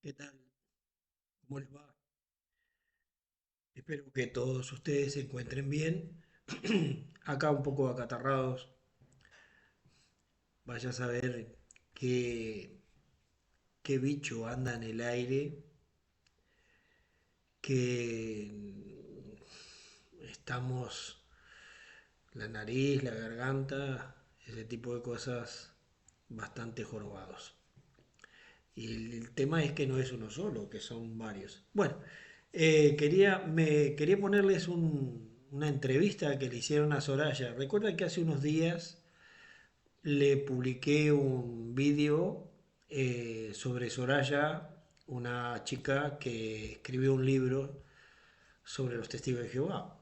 ¿Qué tal? ¿Cómo les va? Espero que todos ustedes se encuentren bien. Acá un poco acatarrados. Vaya a saber qué, qué bicho anda en el aire, que estamos, la nariz, la garganta, ese tipo de cosas bastante jorobados. Y el tema es que no es uno solo, que son varios. Bueno, quería ponerles una entrevista que le hicieron a Soraya. Recuerda que hace unos días le publiqué un vídeo sobre Soraya, una chica que escribió un libro sobre los testigos de Jehová.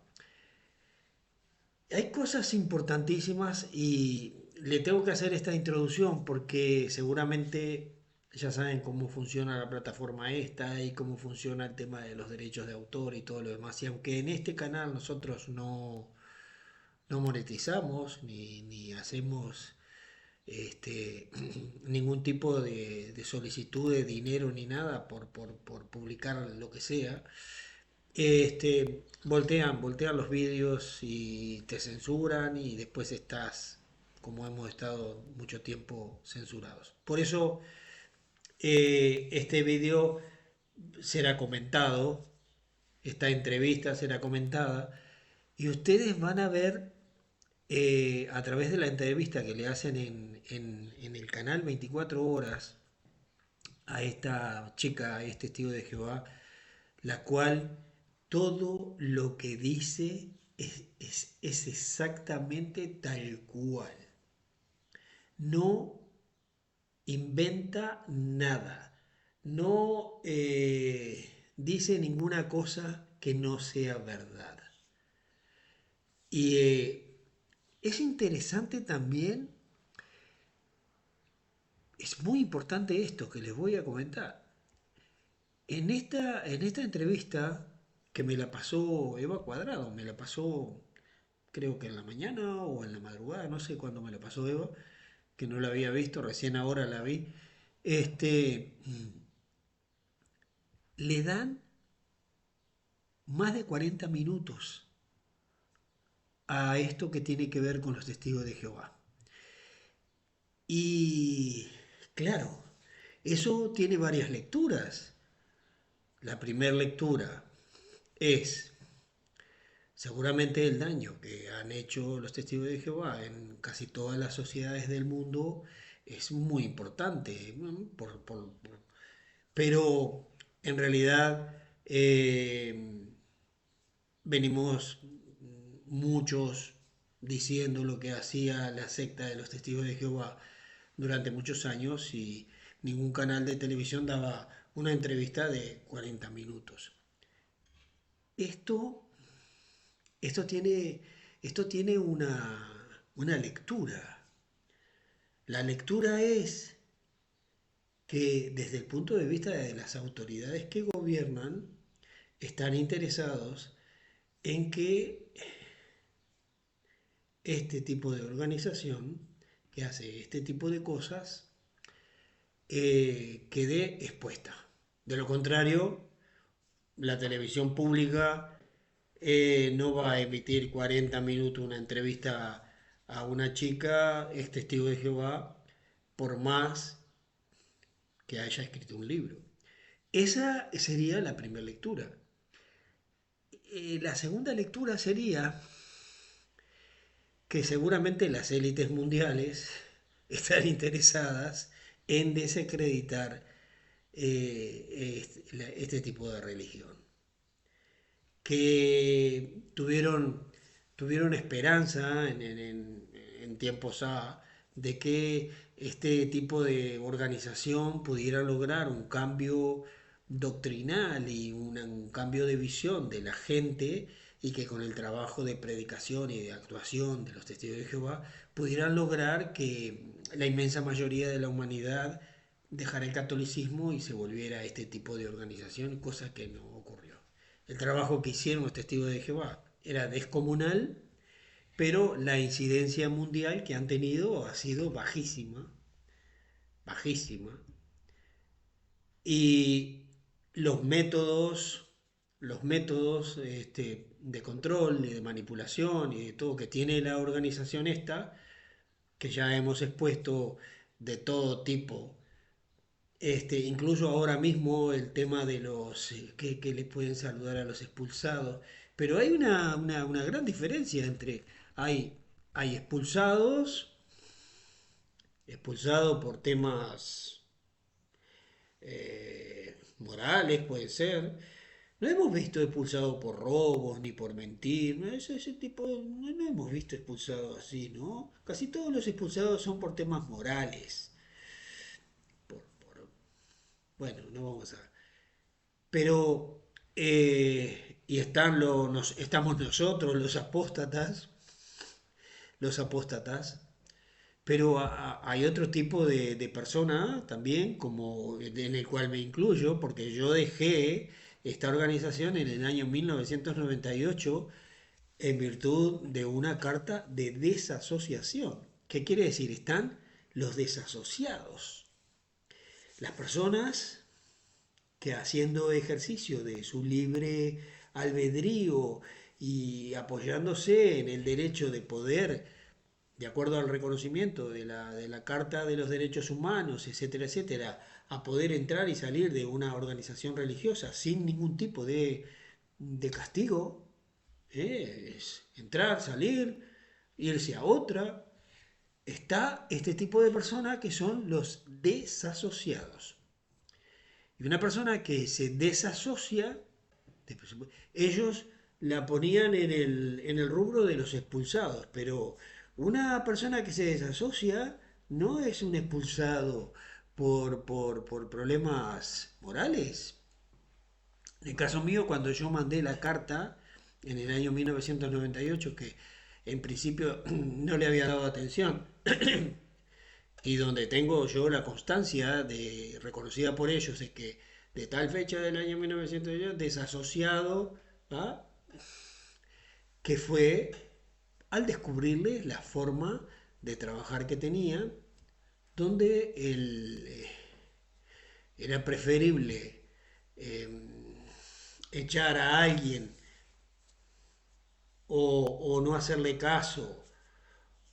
Hay cosas importantísimas y le tengo que hacer esta introducción porque seguramente ya saben cómo funciona la plataforma esta y cómo funciona el tema de los derechos de autor y todo lo demás. Y aunque en este canal nosotros no monetizamos ni hacemos ningún tipo de solicitud de dinero ni nada por publicar lo que sea, voltean los vídeos y te censuran y después estás, como hemos estado mucho tiempo, censurados. Por eso este vídeo será comentado, esta entrevista será comentada y ustedes van a ver a través de la entrevista que le hacen en el canal 24 horas a esta chica, a este testigo de Jehová, la cual todo lo que dice es exactamente tal cual. No inventa nada. No dice ninguna cosa que no sea verdad. Y es interesante también, es muy importante esto que les voy a comentar. En esta entrevista que me la pasó Eva Cuadrado, me la pasó creo que en la mañana o en la madrugada, no sé cuándo me la pasó Eva, que no la había visto, recién ahora la vi, este, le dan más de 40 minutos a esto que tiene que ver con los testigos de Jehová. Y claro, eso tiene varias lecturas. La primera lectura es seguramente el daño que han hecho los testigos de Jehová en casi todas las sociedades del mundo es muy importante, pero en realidad venimos muchos diciendo lo que hacía la secta de los testigos de Jehová durante muchos años y ningún canal de televisión daba una entrevista de 40 minutos. Esto Esto tiene, esto tiene una lectura. La lectura es que desde el punto de vista de las autoridades que gobiernan, están interesados en que este tipo de organización que hace este tipo de cosas quede expuesta. De lo contrario, la televisión pública no va a emitir 40 minutos una entrevista a una chica, es testigo de Jehová, por más que haya escrito un libro. Esa sería la primera lectura. La segunda lectura sería que seguramente las élites mundiales están interesadas en desacreditar este tipo de religión. Que tuvieron esperanza en tiempos de que este tipo de organización pudiera lograr un cambio doctrinal y un cambio de visión de la gente y que con el trabajo de predicación y de actuación de los testigos de Jehová pudieran lograr que la inmensa mayoría de la humanidad dejara el catolicismo y se volviera a este tipo de organización, cosa que no ocurrió. El trabajo que hicieron los testigos de Jehová era descomunal, pero la incidencia mundial que han tenido ha sido bajísima, bajísima. Y los métodos, los métodos de control y de manipulación y de todo que tiene la organización esta, que ya hemos expuesto de todo tipo, incluso ahora mismo el tema de los que le pueden saludar a los expulsados, pero hay una gran diferencia entre, hay, hay expulsados por temas morales, puede ser. No hemos visto expulsado por robos ni por mentir, ¿no? Ese tipo, no hemos visto expulsados así, ¿no? Casi todos los expulsados son por temas morales. Bueno, no vamos a... Pero, y estamos nosotros, los apóstatas, pero hay otro tipo de persona también, como en el cual me incluyo, porque yo dejé esta organización en el año 1998 en virtud de una carta de desasociación. ¿Qué quiere decir? Están los desasociados. Las personas que haciendo ejercicio de su libre albedrío y apoyándose en el derecho de poder, de acuerdo al reconocimiento de la Carta de los Derechos Humanos, etcétera, etcétera, a poder entrar y salir de una organización religiosa sin ningún tipo de castigo, es entrar, salir, irse a otra, está este tipo de personas que son los desasociados. Y una persona que se desasocia, ellos la ponían en el rubro de los expulsados, pero una persona que se desasocia no es un expulsado por problemas morales. En el caso mío, cuando yo mandé la carta en el año 1998, que en principio no le había dado atención, y donde tengo yo la constancia reconocida por ellos de que de tal fecha del año 1900 desasociado, ¿ah? Que fue al descubrirles la forma de trabajar que tenían, donde era preferible eh, echar a alguien o no hacerle caso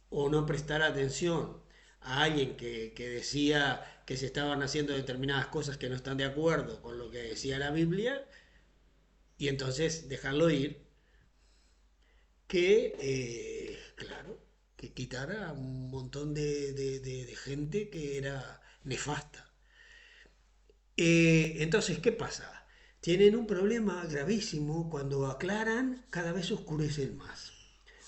o no prestar atención a alguien que decía que se estaban haciendo determinadas cosas que no están de acuerdo con lo que decía la Biblia, y entonces dejarlo ir, claro, que quitara un montón de gente que era nefasta. Entonces, ¿qué pasa? Tienen un problema gravísimo cuando aclaran, cada vez oscurecen más.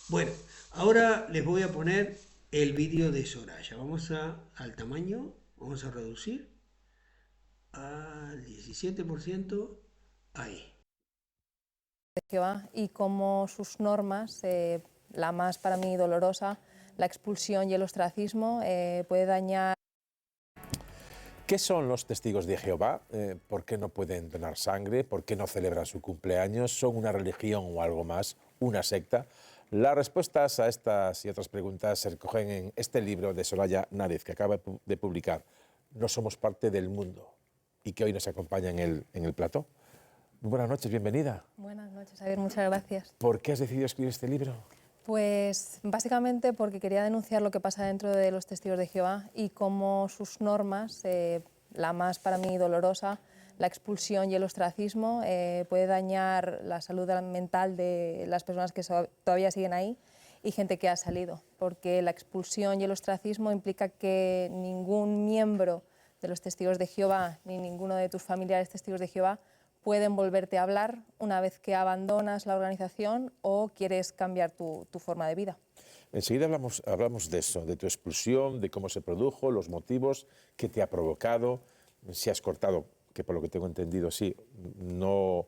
Bueno, ahora les voy a poner el vídeo de Soraya. Al tamaño, vamos a reducir al 17%. Ahí. Jehová y cómo sus normas, la más para mí dolorosa, la expulsión y el ostracismo, puede dañar. ¿Qué son los testigos de Jehová? ¿Por qué no pueden donar sangre? ¿Por qué no celebran su cumpleaños? ¿Son una religión o algo más? ¿Una secta? Las respuestas a estas y otras preguntas se recogen en este libro de Soraya Nárez, que acaba de publicar, No somos parte del mundo, y que hoy nos acompaña en el plató. Muy buenas noches, bienvenida. Buenas noches, Javier, muchas gracias. ¿Por qué has decidido escribir este libro? Pues básicamente porque quería denunciar lo que pasa dentro de los testigos de Jehová y cómo sus normas, la más para mí dolorosa, la expulsión y el ostracismo, puede dañar la salud mental de las personas que todavía siguen ahí y gente que ha salido, porque la expulsión y el ostracismo implica que ningún miembro de los testigos de Jehová ni ninguno de tus familiares testigos de Jehová pueden volverte a hablar una vez que abandonas la organización o quieres cambiar tu forma de vida. Enseguida hablamos de eso, de tu expulsión, de cómo se produjo, los motivos que te ha provocado, si has cortado, que por lo que tengo entendido sí, no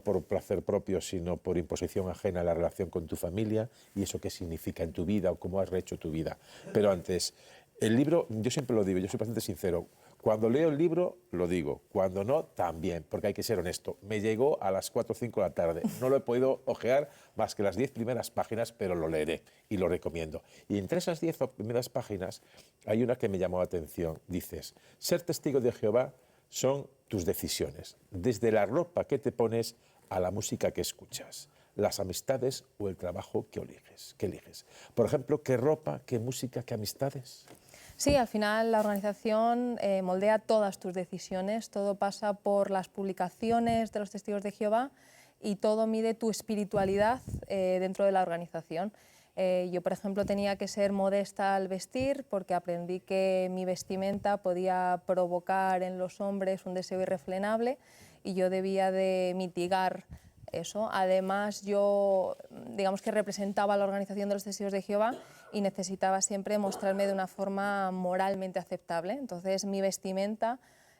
por placer propio, sino por imposición ajena, la relación con tu familia y eso qué significa en tu vida o cómo has rehecho tu vida. Pero antes, el libro, yo siempre lo digo, yo soy bastante sincero, cuando leo el libro lo digo, cuando no, también, porque hay que ser honesto. Me llegó a las 4 o 5 de la tarde, no lo he podido ojear más que las 10 primeras páginas, pero lo leeré y lo recomiendo. Y entre esas 10 primeras páginas hay una que me llamó la atención. Dices, ser testigo de Jehová son tus decisiones, desde la ropa que te pones a la música que escuchas, las amistades o el trabajo que eliges. Por ejemplo, ¿qué ropa, qué música, qué amistades? Sí, al final la organización moldea todas tus decisiones, todo pasa por las publicaciones de los Testigos de Jehová y todo mide tu espiritualidad dentro de la organización. Yo, por ejemplo, tenía que ser modesta al vestir porque aprendí que mi vestimenta podía provocar en los hombres un deseo irrefrenable y yo debía de mitigar eso. Además, yo, digamos que representaba a la organización de los Testigos de Jehová y necesitaba siempre mostrarme de una forma moralmente aceptable. Entonces, mi vestimenta,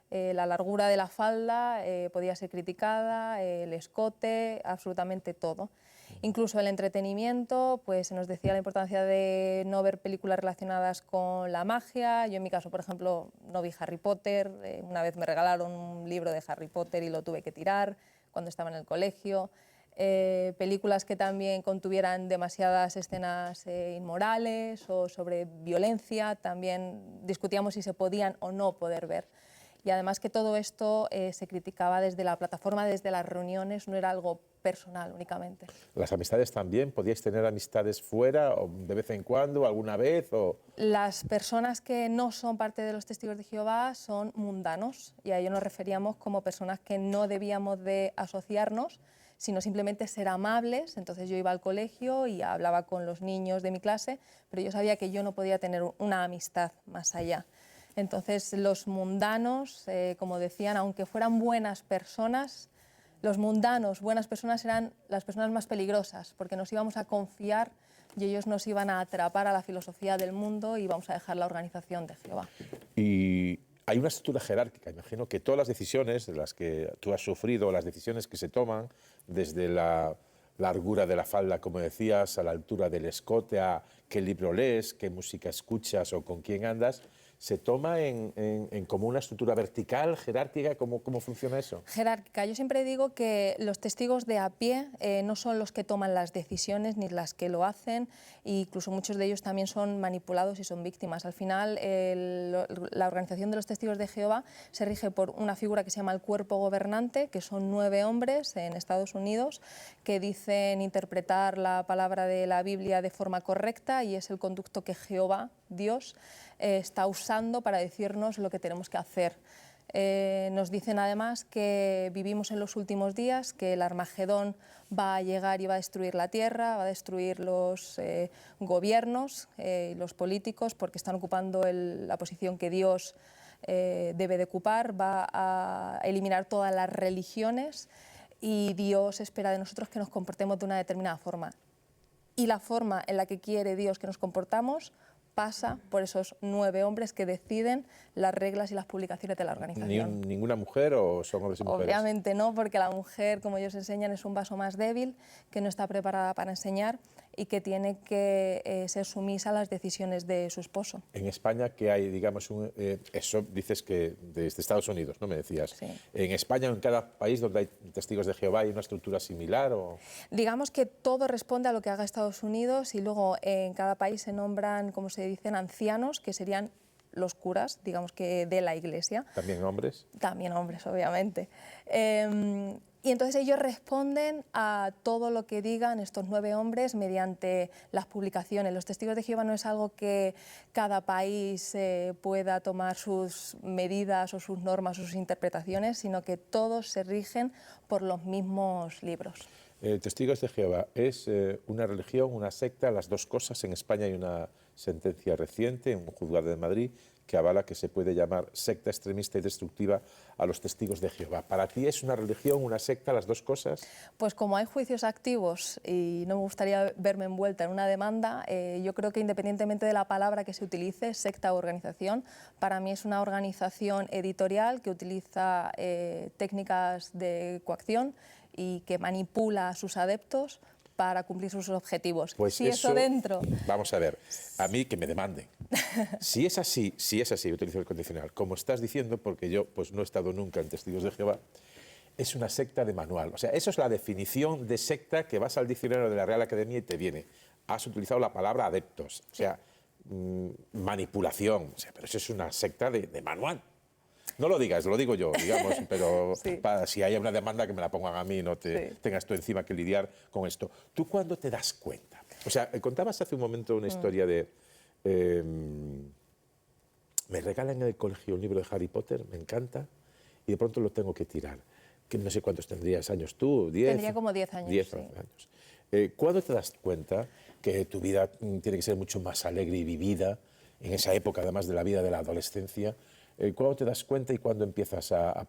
la largura de la falda podía ser criticada, el escote, absolutamente todo. Incluso el entretenimiento, pues se nos decía la importancia de no ver películas relacionadas con la magia. Yo en mi caso, por ejemplo, no vi Harry Potter. Una vez me regalaron un libro de Harry Potter y lo tuve que tirar cuando estaba en el colegio. Películas que también contuvieran demasiadas escenas inmorales o sobre violencia, también discutíamos si se podían o no poder ver. Y además que todo esto se criticaba desde la plataforma, desde las reuniones, no era algo personal únicamente. ¿Las amistades también? ¿Podíais tener amistades fuera o de vez en cuando, alguna vez? O... Las personas que no son parte de los Testigos de Jehová son mundanos y a ello nos referíamos como personas que no debíamos de asociarnos, sino simplemente ser amables. Entonces yo iba al colegio y hablaba con los niños de mi clase, pero yo sabía que yo no podía tener una amistad más allá. Entonces los mundanos, como decían, aunque fueran buenas personas, los mundanos, buenas personas, eran las personas más peligrosas, porque nos íbamos a confiar y ellos nos iban a atrapar a la filosofía del mundo y íbamos a dejar la organización de Jehová. Y hay una estructura jerárquica. Imagino que todas las decisiones de las que tú has sufrido, las decisiones que se toman, desde la largura de la falda, como decías, a la altura del escote, a qué libro lees, qué música escuchas o con quién andas, ¿se toma en como una estructura vertical, jerárquica? ¿Cómo funciona eso? Jerárquica. Yo siempre digo que los testigos de a pie no son los que toman las decisiones ni las que lo hacen, e incluso muchos de ellos también son manipulados y son víctimas. Al final, la organización de los Testigos de Jehová se rige por una figura que se llama el cuerpo gobernante, que son 9 hombres en Estados Unidos que dicen interpretar la palabra de la Biblia de forma correcta y es el conducto que Jehová, Dios, está usando para decirnos lo que tenemos que hacer. Nos dicen además que vivimos en los últimos días, que el Armagedón va a llegar y va a destruir la tierra, va a destruir los gobiernos y los políticos porque están ocupando la posición que Dios debe de ocupar, va a eliminar todas las religiones y Dios espera de nosotros que nos comportemos de una determinada forma. Y la forma en la que quiere Dios que nos comportamos pasa por esos 9 hombres que deciden las reglas y las publicaciones de la organización. ¿Ninguna mujer o son hombres y mujeres? Obviamente no, porque la mujer, como ellos enseñan, es un vaso más débil, que no está preparada para enseñar y que tiene que ser sumisa a las decisiones de su esposo. En España, que hay, digamos, eso dices que desde Estados Unidos, ¿no? Me decías. Sí. ¿En España o en cada país donde hay testigos de Jehová hay una estructura similar? O... Digamos que todo responde a lo que haga Estados Unidos y luego en cada país se nombran, como se dicen, ancianos, que serían los curas, digamos que de la Iglesia. ¿También hombres? También hombres, obviamente. Y entonces ellos responden a todo lo que digan estos 9 hombres mediante las publicaciones. Los Testigos de Jehová no es algo que cada país pueda tomar sus medidas o sus normas o sus interpretaciones, sino que todos se rigen por los mismos libros. Testigos de Jehová es una religión, una secta, las dos cosas. En España hay una sentencia reciente en un juzgado de Madrid que avala que se puede llamar secta extremista y destructiva a los Testigos de Jehová. ¿Para ti es una religión, una secta, las dos cosas? Pues como hay juicios activos y no me gustaría verme envuelta en una demanda, yo creo que independientemente de la palabra que se utilice, secta o organización, para mí es una organización editorial que utiliza técnicas de coacción y que manipula a sus adeptos para cumplir sus objetivos. Pues si eso dentro... Vamos a ver, a mí que me demanden. Si es así, utilizo el condicional, como estás diciendo, porque yo pues no he estado nunca en Testigos de Jehová, es una secta de manual. O sea, eso es la definición de secta que vas al diccionario de la Real Academia y te viene. Has utilizado la palabra adeptos, o sea, manipulación, o sea, pero eso es una secta de manual. No lo digas, lo digo yo, digamos, pero Sí. para si hay una demanda que me la pongan a mí, no te Sí. tengas tú encima que lidiar con esto. ¿Tú cuándo te das cuenta? O sea, contabas hace un momento una historia de... me regalan en el colegio un libro de Harry Potter, me encanta, y de pronto lo tengo que tirar. Que no sé cuántos tendrías años tú, 10. Tendría como 10 años, 10 sí. años. ¿Cuándo te das cuenta que tu vida tiene que ser mucho más alegre y vivida, en esa época además de la vida de la adolescencia? ¿Cuándo te das cuenta y cuándo empiezas a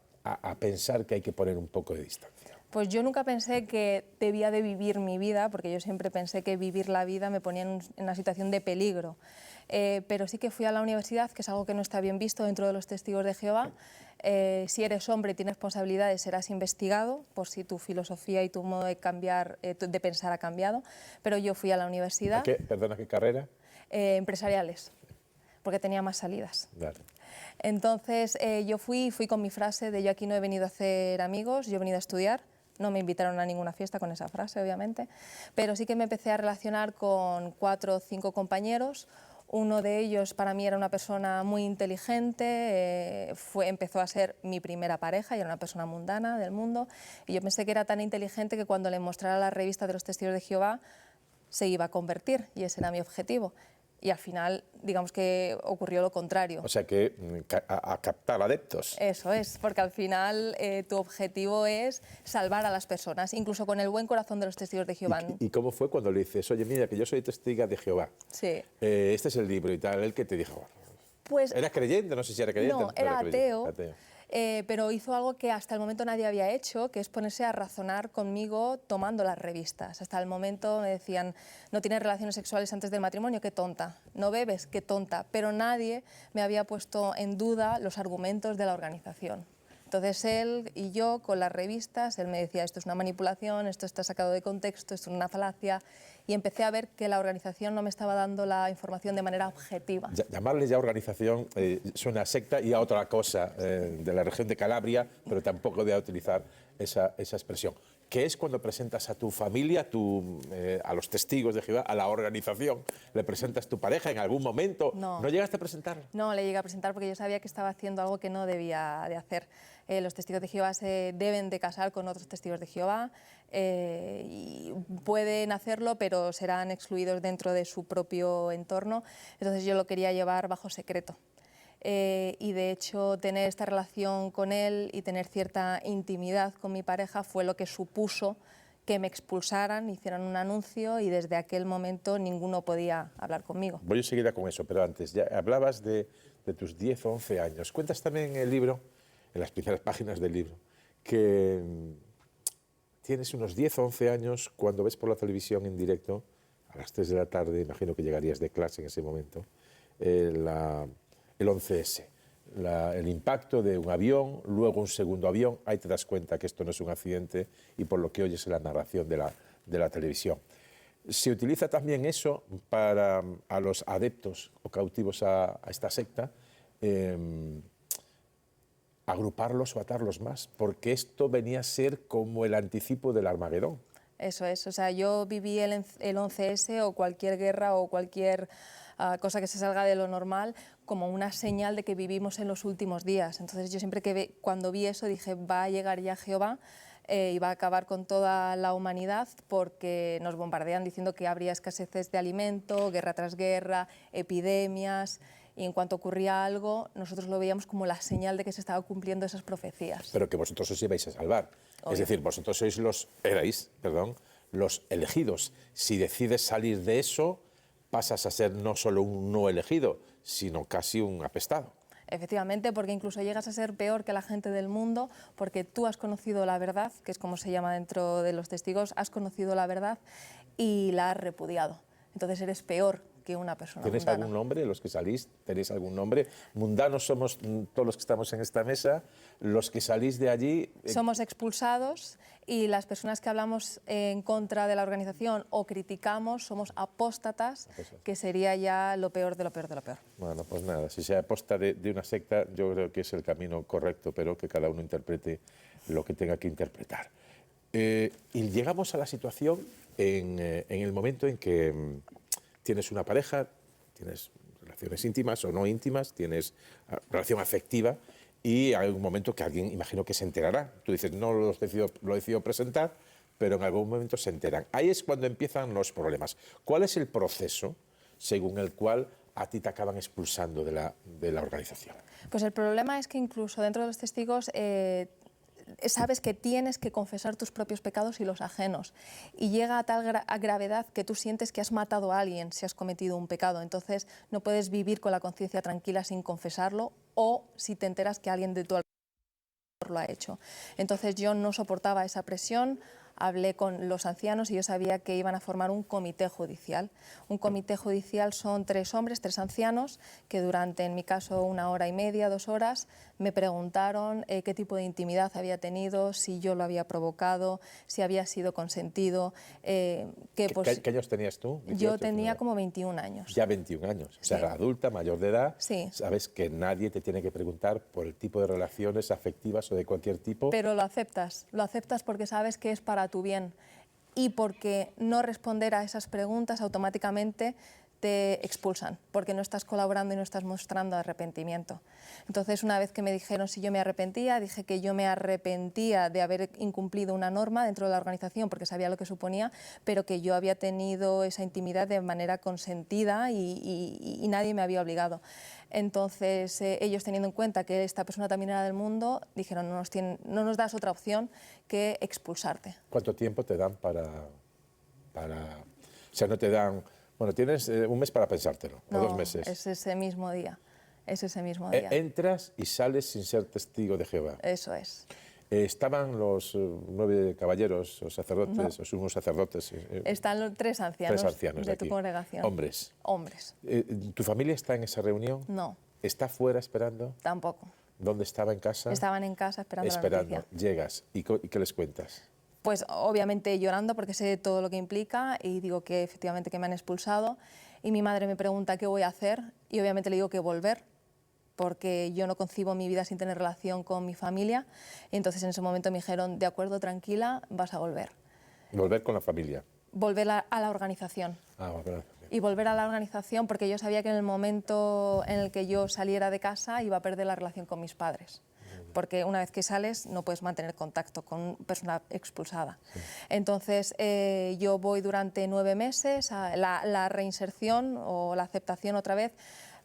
pensar que hay que poner un poco de distancia? Pues yo nunca pensé que debía de vivir mi vida, porque yo siempre pensé que vivir la vida me ponía en una situación de peligro. Pero sí que fui a la universidad, que es algo que no está bien visto dentro de los testigos de Jehová. Si eres hombre y tienes responsabilidades, serás investigado por si tu filosofía y tu modo de cambiar, de pensar ha cambiado. Pero yo fui a la universidad. Perdona, ¿qué carrera? Empresariales, porque tenía más salidas. Dale. Entonces yo fui con mi frase de yo aquí no he venido a hacer amigos, yo he venido a estudiar. No me invitaron a ninguna fiesta con esa frase, obviamente, pero sí que me empecé a relacionar con 4 o 5 compañeros. Uno de ellos para mí era una persona muy inteligente, empezó a ser mi primera pareja y era una persona mundana del mundo. Y yo pensé que era tan inteligente que cuando le mostrara la revista de los Testigos de Jehová se iba a convertir y ese era mi objetivo. Y al final, digamos que ocurrió lo contrario. O sea que a captar adeptos. Eso es, porque al final tu objetivo es salvar a las personas, incluso con el buen corazón de los testigos de Jehová. ¿Y cómo fue cuando le dices, oye, mira, que yo soy testiga de Jehová? Sí. Este es el libro y tal, el que te dijo. Pues, ¿Eras creyente? No sé si era creyente. no, era creyente. ateo. Pero hizo algo que hasta el momento nadie había hecho, que es ponerse a razonar conmigo tomando las revistas. Hasta el momento me decían, no tienes relaciones sexuales antes del matrimonio, qué tonta. No bebes, qué tonta. Pero nadie me había puesto en duda los argumentos de la organización. Entonces él y yo con las revistas, él me decía, esto es una manipulación, esto está sacado de contexto, esto es una falacia, y empecé a ver que la organización no me estaba dando la información de manera objetiva. Llamarle ya organización suena a secta y a otra cosa de la región de Calabria, pero tampoco voy a utilizar esa expresión. ¿Qué es cuando presentas a tu familia, a los testigos de Jehová, a la organización? ¿Le presentas tu pareja en algún momento? No. ¿No llegaste a presentarla? No, le llegué a presentar porque yo sabía que estaba haciendo algo que no debía de hacer. Los testigos de Jehová se deben de casar con otros testigos de Jehová y pueden hacerlo, pero serán excluidos dentro de su propio entorno. Entonces yo lo quería llevar bajo secreto. Y de hecho tener esta relación con él y tener cierta intimidad con mi pareja fue lo que supuso que me expulsaran, hicieran un anuncio y desde aquel momento ninguno podía hablar conmigo. Voy enseguida con eso, pero antes, ya hablabas de tus 10 o 11 años. Cuentas también en el libro, en las primeras páginas del libro, que tienes unos 10 o 11 años cuando ves por la televisión en directo, a las 3 de la tarde, imagino que llegarías de clase en ese momento, el 11S, el impacto de un avión, luego un segundo avión, ahí te das cuenta que esto no es un accidente y por lo que oyes en la narración de la televisión. Se utiliza también eso para a los adeptos o cautivos a esta secta, agruparlos o atarlos más, porque esto venía a ser como el anticipo del Armagedón. Eso es, o sea, yo viví el 11S o cualquier guerra o cualquier cosa que se salga de lo normal como una señal de que vivimos en los últimos días. Entonces yo siempre cuando vi eso dije, va a llegar ya Jehová y va a acabar con toda la humanidad porque nos bombardean diciendo que habría escaseces de alimento, guerra tras guerra, epidemias. Y en cuanto ocurría algo, nosotros lo veíamos como la señal de que se estaban cumpliendo esas profecías. Pero que vosotros os ibais a salvar. Obvio. Es decir, vosotros erais los elegidos. Si decides salir de eso, pasas a ser no solo un no elegido, sino casi un apestado. Efectivamente, porque incluso llegas a ser peor que la gente del mundo, porque tú has conocido la verdad, que es como se llama dentro de los testigos, has conocido la verdad y la has repudiado. Entonces eres peor que una persona ¿Tenéis mundana. algún nombre, los que salís? ¿Tenéis algún nombre? Mundanos somos todos los que estamos en esta mesa, los que salís de allí... Somos expulsados y las personas que hablamos en contra de la organización o criticamos somos apóstatas, que sería ya lo peor de lo peor de lo peor. Bueno, pues nada, si se aposta de una secta, yo creo que es el camino correcto, pero que cada uno interprete lo que tenga que interpretar. Y llegamos a la situación en el momento en que tienes una pareja, tienes relaciones íntimas o no íntimas, tienes relación afectiva y hay un momento que alguien, imagino que se enterará. Tú dices, no lo he decidido presentar, pero en algún momento se enteran. Ahí es cuando empiezan los problemas. ¿Cuál es el proceso según el cual a ti te acaban expulsando de la organización? Pues el problema es que incluso dentro de los testigos sabes que tienes que confesar tus propios pecados y los ajenos. Y llega a tal gravedad que tú sientes que has matado a alguien si has cometido un pecado. Entonces no puedes vivir con la conciencia tranquila sin confesarlo, o si te enteras que alguien de tu alrededor lo ha hecho. Entonces yo no soportaba esa presión. Hablé con los ancianos y yo sabía que iban a formar un comité judicial. Un comité judicial son 3 hombres, 3 ancianos, que durante, en mi caso, 1 hora y media, 2 horas, me preguntaron qué tipo de intimidad había tenido, si yo lo había provocado, si había sido consentido. ¿Qué años tenías tú? 18, yo tenía como 21 años. Ya 21 años, o sea, Sí. adulta, mayor de edad. Sí. Sabes que nadie te tiene que preguntar por el tipo de relaciones afectivas o de cualquier tipo. Pero lo aceptas porque sabes que es para tu bien, y porque no responder a esas preguntas automáticamente te expulsan, porque no estás colaborando y no estás mostrando arrepentimiento. Entonces, una vez que me dijeron si yo me arrepentía, dije que yo me arrepentía de haber incumplido una norma dentro de la organización porque sabía lo que suponía, pero que yo había tenido esa intimidad de manera consentida y nadie me había obligado. Entonces, ellos, teniendo en cuenta que esta persona también era del mundo, dijeron, no nos das otra opción que expulsarte. ¿Cuánto tiempo te dan para... O sea, no te dan... Bueno, tienes un mes para pensártelo, o 2 meses. Es ese mismo día. Es ese mismo día. Entras y sales sin ser testigo de Jehová. Eso es. ¿Estaban los 9 caballeros o sacerdotes, o sumos sacerdotes? Están los 3 ancianos, 3 ancianos de tu aquí. congregación. Hombres. Hombres. ¿Tu familia está en esa reunión? No. ¿Está fuera esperando? Tampoco. ¿Dónde estaba en casa? Estaban en casa esperando la noticia. Llegas. ¿Y qué les cuentas? Pues obviamente llorando porque sé todo lo que implica y digo que efectivamente que me han expulsado, y mi madre me pregunta qué voy a hacer y obviamente le digo que volver, porque yo no concibo mi vida sin tener relación con mi familia. Y entonces en ese momento me dijeron, de acuerdo, tranquila, vas a volver. Volver con la familia. Volver a la organización. Volver. Y volver a la organización porque yo sabía que en el momento en el que yo saliera de casa iba a perder la relación con mis padres. Porque una vez que sales no puedes mantener contacto con una persona expulsada. Sí. Entonces yo voy durante 9 meses, la reinserción o la aceptación otra vez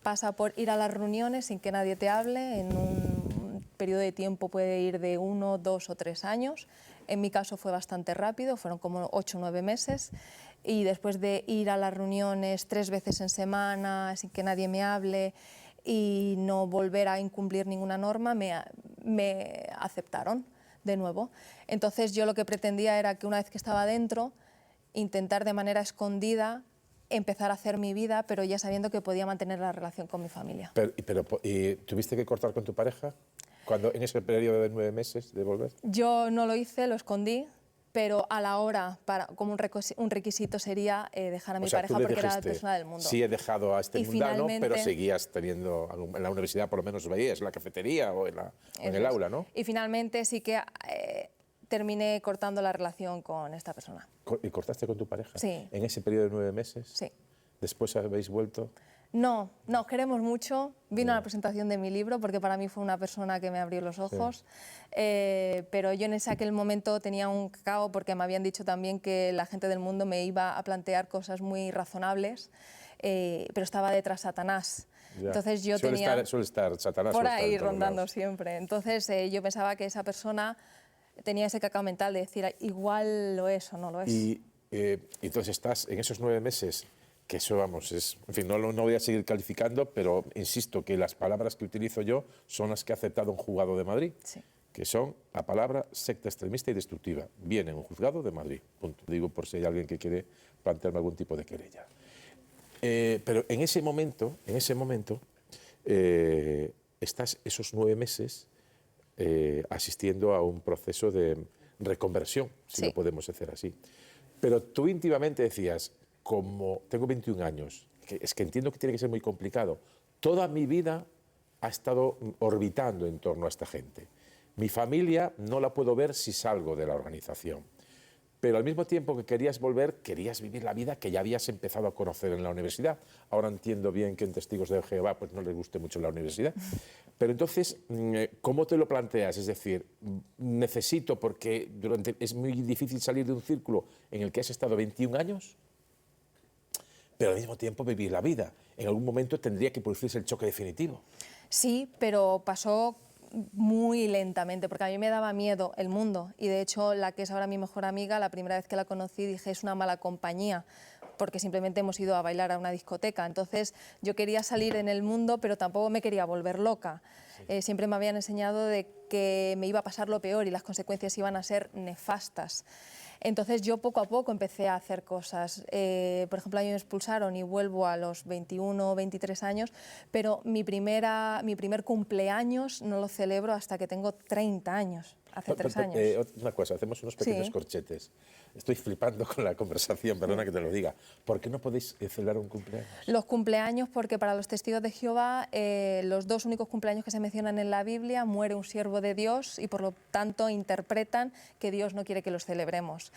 pasa por ir a las reuniones sin que nadie te hable. En un periodo de tiempo puede ir de 1, 2 o 3 años. En mi caso fue bastante rápido, fueron como 8 o 9 meses. Y después de ir a las reuniones 3 veces en semana sin que nadie me hable y no volver a incumplir ninguna norma, me aceptaron de nuevo. Entonces yo lo que pretendía era que una vez que estaba dentro, intentar de manera escondida empezar a hacer mi vida, pero ya sabiendo que podía mantener la relación con mi familia. ¿Y tuviste que cortar con tu pareja en ese periodo de 9 meses de volver? Yo no lo hice, lo escondí, pero a la hora, como un requisito sería dejar a mi pareja porque era la persona del mundo. Sí, he dejado a este mundano, pero seguías teniendo, en la universidad por lo menos veías, en la cafetería o en el aula, ¿no? Y finalmente sí que terminé cortando la relación con esta persona. ¿Y cortaste con tu pareja? Sí. ¿En ese periodo de 9 meses? Sí. ¿Después habéis vuelto? No, nos queremos mucho. Vino a la presentación de mi libro porque para mí fue una persona que me abrió los ojos. Sí. Pero yo en aquel momento tenía un cacao porque me habían dicho también que la gente del mundo me iba a plantear cosas muy razonables, pero estaba detrás Satanás. Ya. Entonces yo suele estar Satanás por ahí rondando siempre. Entonces yo pensaba que esa persona tenía ese cacao mental de decir igual lo es o no lo es. Y entonces estás en esos 9 meses, que eso, vamos, en fin, no voy a seguir calificando, pero insisto que las palabras que utilizo yo son las que ha aceptado un juzgado de Madrid, sí, que son la palabra secta extremista y destructiva. Viene en un juzgado de Madrid, punto. Digo por si hay alguien que quiere plantearme algún tipo de querella. Pero en ese momento estás esos 9 meses asistiendo a un proceso de reconversión, si lo podemos hacer así. Pero tú íntimamente decías, como tengo 21 años, es que entiendo que tiene que ser muy complicado, toda mi vida ha estado orbitando en torno a esta gente. Mi familia no la puedo ver si salgo de la organización. pero al mismo tiempo que querías volver, querías vivir la vida que ya habías empezado a conocer en la universidad. Ahora entiendo bien que en Testigos de Jehová pues no les guste mucho la universidad. Pero entonces, ¿cómo te lo planteas? Es decir, necesito, porque es muy difícil salir de un círculo en el que has estado 21 años, pero al mismo tiempo vivir la vida. En algún momento tendría que producirse el choque definitivo. Sí, pero pasó muy lentamente, porque a mí me daba miedo el mundo y de hecho la que es ahora mi mejor amiga, la primera vez que la conocí dije es una mala compañía, porque simplemente hemos ido a bailar a una discoteca. Entonces yo quería salir en el mundo, pero tampoco me quería volver loca. Siempre me habían enseñado de que me iba a pasar lo peor y las consecuencias iban a ser nefastas. Entonces yo poco a poco empecé a hacer cosas. Por ejemplo, a mí me expulsaron y vuelvo a los 21 o 23 años, pero mi primer cumpleaños no lo celebro hasta que tengo 30 años, hace 3 años. Una cosa, hacemos unos pequeños Sí. corchetes. Estoy flipando con la conversación, perdona que te lo diga. ¿Por qué no podéis celebrar un cumpleaños? Los cumpleaños, porque para los testigos de Jehová, los 2 únicos cumpleaños que se mencionan en la Biblia, muere un siervo de Dios y por lo tanto interpretan que Dios no quiere que los celebremos.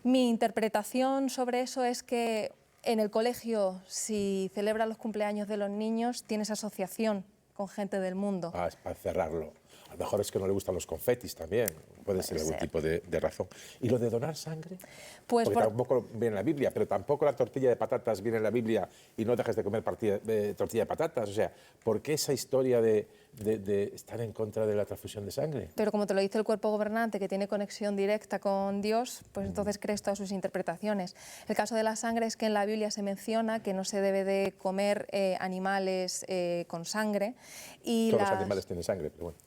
Mi interpretación sobre eso es que en el colegio, si celebras los cumpleaños de los niños, tienes asociación con gente del mundo. Ah, es para cerrarlo. A lo mejor es que no le gustan los confetis también. Puede ser algún tipo de razón. ¿Y lo de donar sangre? Pues Porque tampoco viene en la Biblia, pero tampoco la tortilla de patatas viene en la Biblia y no dejes de comer tortilla de patatas. O sea, ¿por qué esa historia de estar en contra de la transfusión de sangre? Pero como te lo dice el cuerpo gobernante, que tiene conexión directa con Dios, pues entonces crees todas sus interpretaciones. El caso de la sangre es que en la Biblia se menciona que no se debe de comer animales con sangre. Y Todos los animales tienen sangre, pero bueno.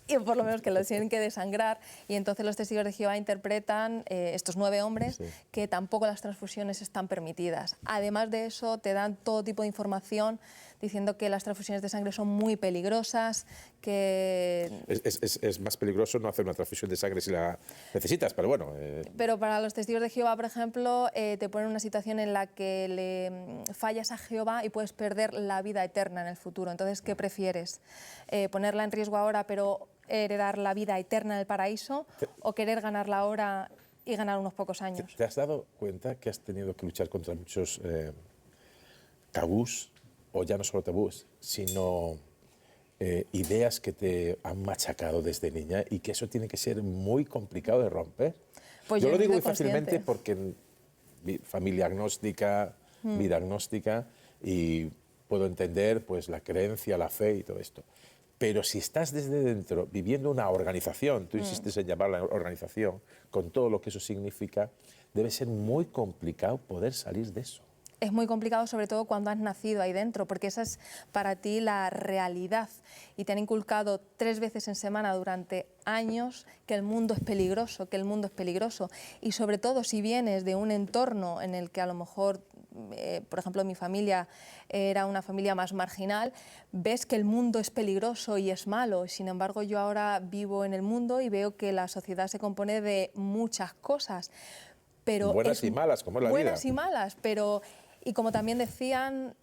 Y por lo menos que los tienen que desangrar, y entonces los testigos de Jehová interpretan, estos 9 hombres, que tampoco las transfusiones están permitidas. Además de eso, te dan todo tipo de información diciendo que las transfusiones de sangre son muy peligrosas, que... Es más peligroso no hacer una transfusión de sangre si la necesitas, pero bueno... Pero para los testigos de Jehová, por ejemplo, te ponen una situación en la que le fallas a Jehová y puedes perder la vida eterna en el futuro. Entonces, ¿qué prefieres? ¿Ponerla en riesgo ahora, pero heredar la vida eterna en el paraíso, o querer ganarla ahora y ganar unos pocos años? ¿Te has dado cuenta que has tenido que luchar contra muchos tabús, o ya no solo tabús, sino ideas que te han machacado desde niña y que eso tiene que ser muy complicado de romper? Pues yo lo no digo soy muy fácilmente consciente. porque familia agnóstica, vida agnóstica, y puedo entender pues la creencia, la fe y todo esto. Pero si estás desde dentro viviendo una organización, tú insistes en llamarla organización, con todo lo que eso significa, debe ser muy complicado poder salir de eso. Es muy complicado, sobre todo cuando has nacido ahí dentro, porque esa es para ti la realidad. Y te han inculcado 3 veces en semana durante años que el mundo es peligroso, que el mundo es peligroso. Y sobre todo si vienes de un entorno en el que a lo mejor, por ejemplo, mi familia era una familia más marginal, ves que el mundo es peligroso y es malo. Sin embargo, yo ahora vivo en el mundo y veo que la sociedad se compone de muchas cosas. Pero buenas y malas, como es la vida. Buenas y malas, pero... Y como también decían,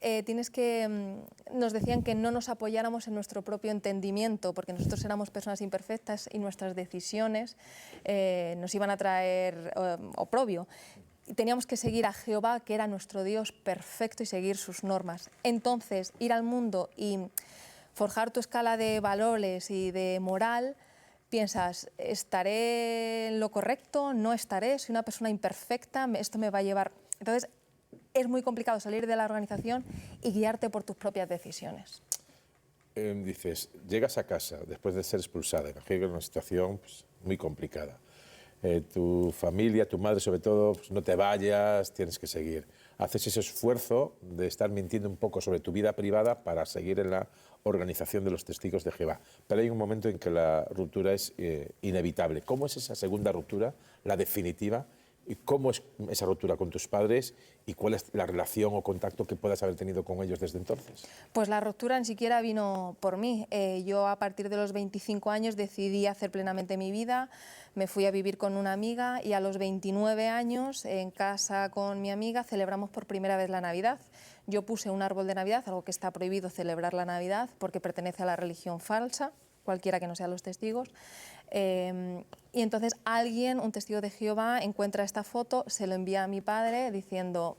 nos decían que no nos apoyáramos en nuestro propio entendimiento, porque nosotros éramos personas imperfectas y nuestras decisiones nos iban a traer oprobio. Y teníamos que seguir a Jehová, que era nuestro Dios perfecto, y seguir sus normas. Entonces, ir al mundo y forjar tu escala de valores y de moral, piensas, ¿estaré en lo correcto? ¿No estaré? ¿Soy una persona imperfecta? ¿Esto me va a llevar...? Entonces, es muy complicado salir de la organización y guiarte por tus propias decisiones. Dices, llegas a casa después de ser expulsada, imagino que es una situación pues, muy complicada. Tu familia, tu madre sobre todo, pues, no te vayas, tienes que seguir. Haces ese esfuerzo de estar mintiendo un poco sobre tu vida privada para seguir en la organización de los testigos de Jehová. Pero hay un momento en que la ruptura es inevitable. ¿Cómo es esa segunda ruptura, la definitiva? ¿Y cómo es esa ruptura con tus padres y cuál es la relación o contacto que puedas haber tenido con ellos desde entonces? Pues la ruptura ni siquiera vino por mí. Yo a partir de los 25 años decidí hacer plenamente mi vida, me fui a vivir con una amiga y a los 29 años en casa con mi amiga celebramos por primera vez la Navidad. Yo puse un árbol de Navidad, algo que está prohibido celebrar la Navidad porque pertenece a la religión falsa. cualquiera que no sean los testigos. Y entonces alguien, un testigo de Jehová, encuentra esta foto, se lo envía a mi padre diciendo: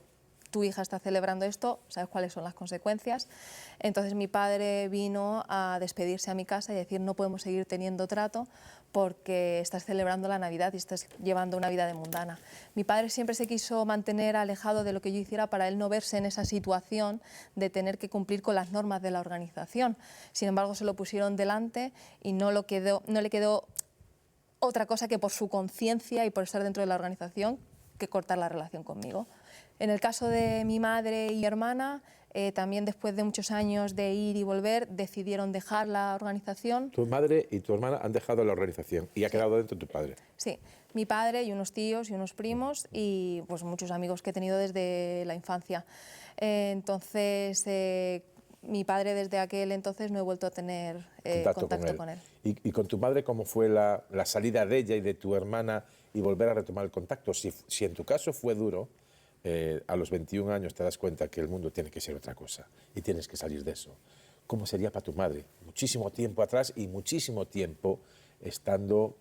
tu hija está celebrando esto, ¿sabes cuáles son las consecuencias? Entonces mi padre vino a despedirse a mi casa y decir: no podemos seguir teniendo trato porque estás celebrando la Navidad y estás llevando una vida de mundana. Mi padre siempre se quiso mantener alejado de lo que yo hiciera para él no verse en esa situación de tener que cumplir con las normas de la organización. Sin embargo, se lo pusieron delante y no le quedó otra cosa que, por su conciencia y por estar dentro de la organización, que cortar la relación conmigo. En el caso de mi madre y mi hermana, también después de muchos años de ir y volver, decidieron dejar la organización. Tu madre y tu hermana han dejado la organización y ha quedado dentro tu padre. Sí, mi padre y unos tíos y unos primos y pues muchos amigos que he tenido desde la infancia. Entonces, mi padre desde aquel entonces no he vuelto a tener contacto con él. ¿Y con tu madre cómo fue la salida de ella y de tu hermana y volver a retomar el contacto? Si en tu caso fue duro, a los 21 años te das cuenta que el mundo tiene que ser otra cosa y tienes que salir de eso. ¿Cómo sería para tu madre? Muchísimo tiempo atrás y muchísimo tiempo estando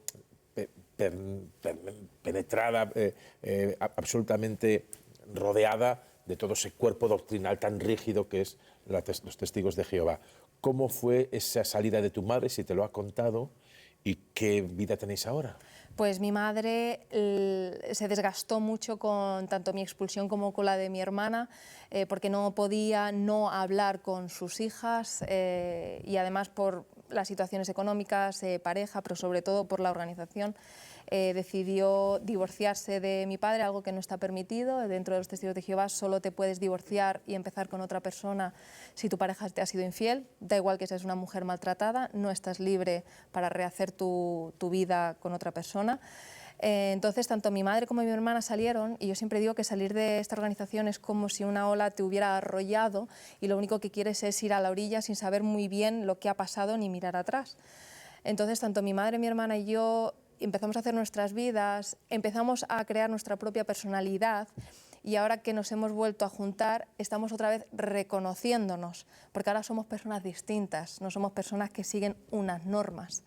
penetrada, absolutamente rodeada de todo ese cuerpo doctrinal tan rígido que es los testigos de Jehová. ¿Cómo fue esa salida de tu madre, si te lo ha contado, y qué vida tenéis ahora? Pues mi madre se desgastó mucho con tanto mi expulsión como con la de mi hermana, porque no podía no hablar con sus hijas y además por las situaciones económicas, pareja, pero sobre todo por la organización. Decidió divorciarse de mi padre, algo que no está permitido. Dentro de los testigos de Jehová solo te puedes divorciar y empezar con otra persona si tu pareja te ha sido infiel. Da igual que seas una mujer maltratada, no estás libre para rehacer tu vida con otra persona. Entonces, tanto mi madre como mi hermana salieron, y yo siempre digo que salir de esta organización es como si una ola te hubiera arrollado y lo único que quieres es ir a la orilla sin saber muy bien lo que ha pasado ni mirar atrás. Entonces, tanto mi madre, mi hermana y yo empezamos a hacer nuestras vidas, empezamos a crear nuestra propia personalidad y ahora que nos hemos vuelto a juntar estamos otra vez reconociéndonos, porque ahora somos personas distintas, no somos personas que siguen unas normas.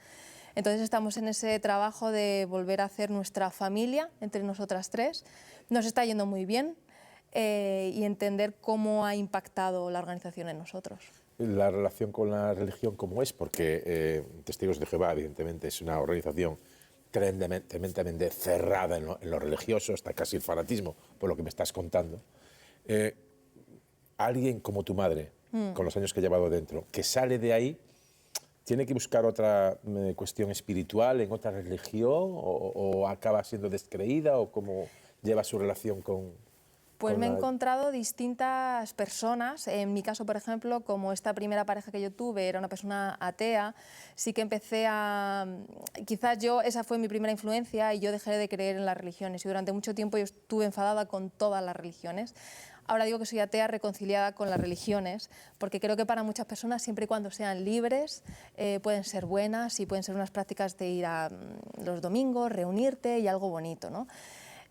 Entonces estamos en ese trabajo de volver a hacer nuestra familia entre nosotras tres. Nos está yendo muy bien y entender cómo ha impactado la organización en nosotros. La relación con la religión, ¿cómo es? Porque Testigos de Jehová, evidentemente, es una organización tremendamente cerrada en lo religioso, hasta casi el fanatismo, por lo que me estás contando. Alguien como tu madre, con los años que ha llevado dentro, que sale de ahí, ¿tiene que buscar otra cuestión espiritual en otra religión o acaba siendo descreída o cómo lleva su relación con...? Pues me he encontrado distintas personas. En mi caso, por ejemplo, como esta primera pareja que yo tuve era una persona atea, sí que empecé a... Quizás esa fue mi primera influencia y yo dejé de creer en las religiones. Y durante mucho tiempo yo estuve enfadada con todas las religiones. Ahora digo que soy atea reconciliada con las religiones, porque creo que para muchas personas, siempre y cuando sean libres, pueden ser buenas y pueden ser unas prácticas de ir a los domingos, reunirte y algo bonito, ¿no?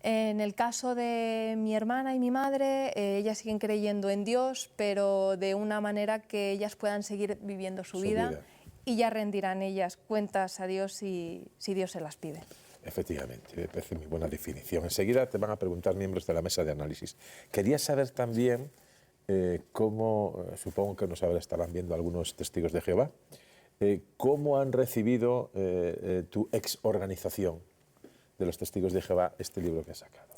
En el caso de mi hermana y mi madre, ellas siguen creyendo en Dios, pero de una manera que ellas puedan seguir viviendo su vida y ya rendirán ellas cuentas a Dios si Dios se las pide. Efectivamente, me parece muy buena definición. Enseguida te van a preguntar miembros de la mesa de análisis. Quería saber también cómo, supongo que nos estarán viendo algunos testigos de Jehová, cómo han recibido tu ex organización de los testigos de Jehová este libro que has sacado.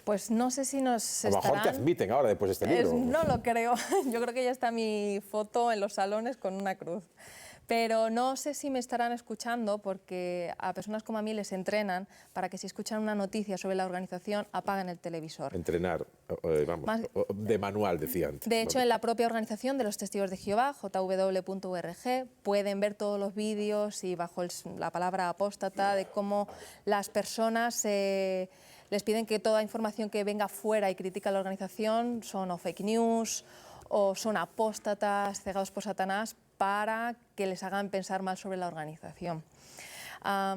Pues no sé si nos estarán... A lo mejor te admiten ahora después de este libro. No lo creo. Yo creo que ya está mi foto en los salones con una cruz. Pero no sé si me estarán escuchando porque a personas como a mí les entrenan para que si escuchan una noticia sobre la organización apaguen el televisor. Entrenar, vamos, de manual, decía antes. De hecho, en la propia organización de los Testigos de Jehová, jw.org, pueden ver todos los vídeos y bajo la palabra apóstata de cómo las personas les piden que toda información que venga fuera y critica la organización son o fake news o son apóstatas, cegados por Satanás, para que les hagan pensar mal sobre la organización. Hay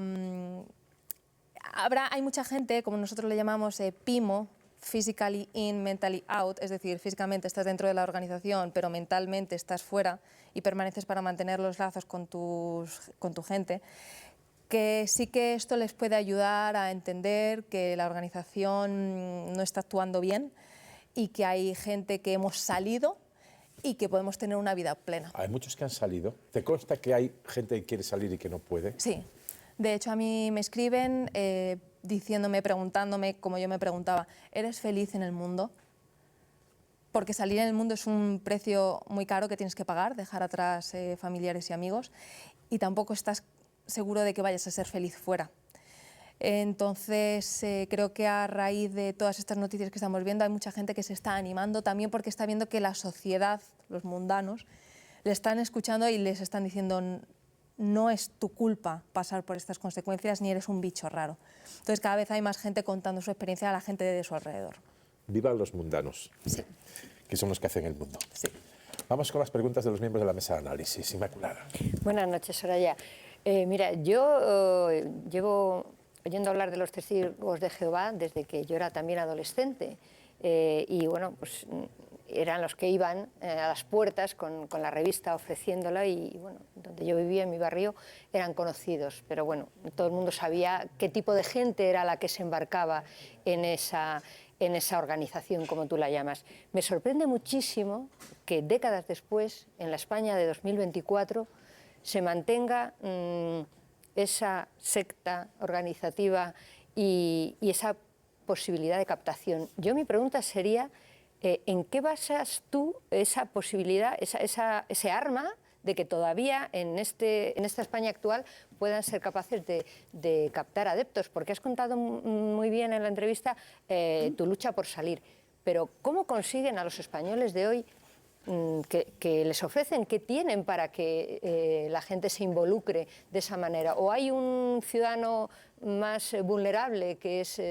mucha gente, como nosotros le llamamos PIMO, physically in, mentally out, es decir, físicamente estás dentro de la organización, pero mentalmente estás fuera y permaneces para mantener los lazos con tu gente, que sí que esto les puede ayudar a entender que la organización no está actuando bien y que hay gente que hemos salido y que podemos tener una vida plena. Hay muchos que han salido. ¿Te consta que hay gente que quiere salir y que no puede? Sí. De hecho, a mí me escriben diciéndome, preguntándome, como yo me preguntaba, ¿eres feliz en el mundo? Porque salir en el mundo es un precio muy caro que tienes que pagar, dejar atrás familiares y amigos, y tampoco estás seguro de que vayas a ser feliz fuera. Entonces, creo que a raíz de todas estas noticias que estamos viendo, hay mucha gente que se está animando también porque está viendo que la sociedad, los mundanos, le están escuchando y les están diciendo: no es tu culpa pasar por estas consecuencias, ni eres un bicho raro. Entonces, cada vez hay más gente contando su experiencia a la gente de su alrededor. Vivan los mundanos, Sí. que son los que hacen el mundo. Sí. Vamos con las preguntas de los miembros de la mesa de análisis. Inmaculada. Buenas noches, Soraya. Mira, yo llevo oyendo hablar de los testigos de Jehová desde que yo era también adolescente. Y bueno, pues eran los que iban a las puertas con la revista ofreciéndola y bueno, donde yo vivía, en mi barrio, eran conocidos. Pero bueno, todo el mundo sabía qué tipo de gente era la que se embarcaba en esa organización, como tú la llamas. Me sorprende muchísimo que décadas después, en la España de 2024, se mantenga esa secta organizativa y esa posibilidad de captación. Yo mi pregunta sería, ¿en qué basas tú esa posibilidad, ese arma de que todavía en esta España actual puedan ser capaces de captar adeptos? Porque has contado muy bien en la entrevista tu lucha por salir, pero ¿cómo consiguen a los españoles de hoy que les ofrecen, qué tienen para que la gente se involucre de esa manera? ¿O hay un ciudadano más vulnerable que es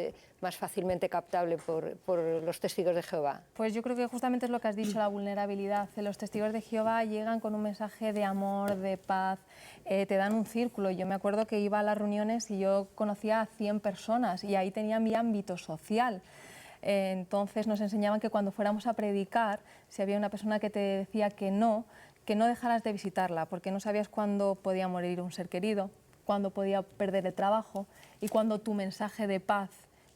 más fácilmente captable por los testigos de Jehová? Pues yo creo que justamente es lo que has dicho, la vulnerabilidad. Los testigos de Jehová llegan con un mensaje de amor, de paz, te dan un círculo. Yo me acuerdo que iba a las reuniones y yo conocía a 100 personas y ahí tenía mi ámbito social. Entonces nos enseñaban que cuando fuéramos a predicar, si había una persona que te decía que no dejaras de visitarla, porque no sabías cuándo podía morir un ser querido, cuándo podía perder el trabajo y cuándo tu mensaje de paz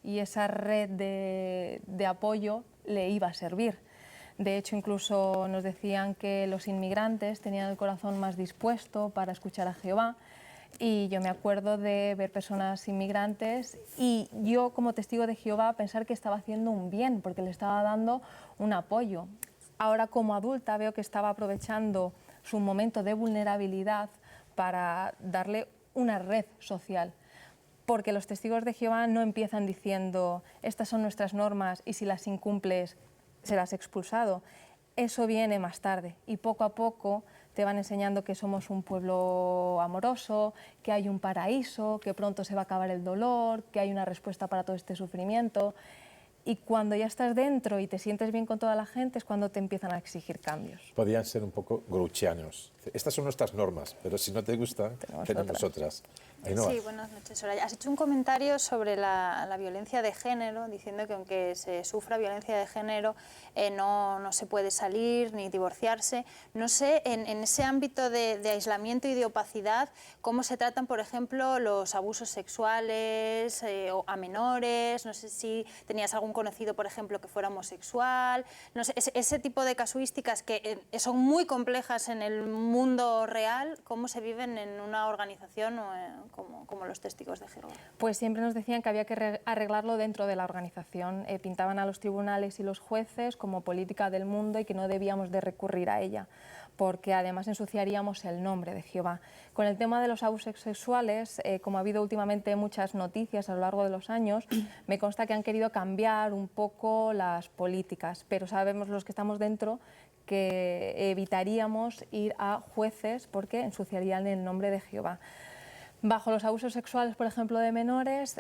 y esa red de apoyo le iba a servir. De hecho, incluso nos decían que los inmigrantes tenían el corazón más dispuesto para escuchar a Jehová. Y yo me acuerdo de ver personas inmigrantes y yo como testigo de Jehová pensar que estaba haciendo un bien porque le estaba dando un apoyo. Ahora como adulta veo que estaba aprovechando su momento de vulnerabilidad para darle una red social. Porque los testigos de Jehová no empiezan diciendo estas son nuestras normas y si las incumples serás expulsado. Eso viene más tarde y poco a poco te van enseñando que somos un pueblo amoroso, que hay un paraíso, que pronto se va a acabar el dolor, que hay una respuesta para todo este sufrimiento. Y cuando ya estás dentro y te sientes bien con toda la gente es cuando te empiezan a exigir cambios. Podrían ser un poco grouchianos. Estas son nuestras normas, pero si no te gustan, tenemos otras. Ainhoa. Sí, buenas noches, Soraya. Has hecho un comentario sobre la violencia de género, diciendo que aunque se sufra violencia de género, no se puede salir ni divorciarse. No sé, en ese ámbito de aislamiento y de opacidad, ¿cómo se tratan, por ejemplo, los abusos sexuales a menores? No sé si tenías algún conocido, por ejemplo, que fuera homosexual. No sé, ese tipo de casuísticas que son muy complejas en el mundo real, ¿cómo se viven en una organización como los testigos de Jehová? Pues siempre nos decían que había que arreglarlo dentro de la organización. Pintaban a los tribunales y los jueces como política del mundo y que no debíamos de recurrir a ella, porque además ensuciaríamos el nombre de Jehová. Con el tema de los abusos sexuales, como ha habido últimamente muchas noticias a lo largo de los años, me consta que han querido cambiar un poco las políticas, pero sabemos los que estamos dentro que evitaríamos ir a jueces porque ensuciarían el nombre de Jehová. Bajo los abusos sexuales, por ejemplo, de menores,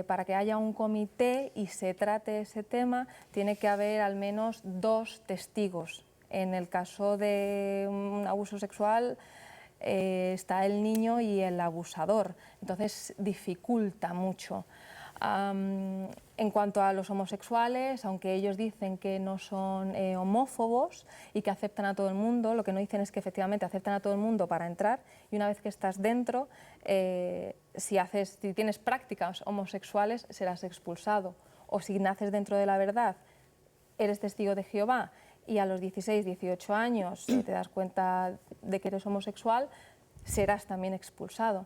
para que haya un comité y se trate ese tema, tiene que haber al menos 2 testigos. En el caso de un abuso sexual está el niño y el abusador, entonces dificulta mucho. En cuanto a los homosexuales, aunque ellos dicen que no son homófobos y que aceptan a todo el mundo, lo que no dicen es que efectivamente aceptan a todo el mundo para entrar, y una vez que estás dentro, si tienes prácticas homosexuales, serás expulsado. O si naces dentro de la verdad, eres testigo de Jehová y a los 16, 18 años te das cuenta de que eres homosexual, serás también expulsado.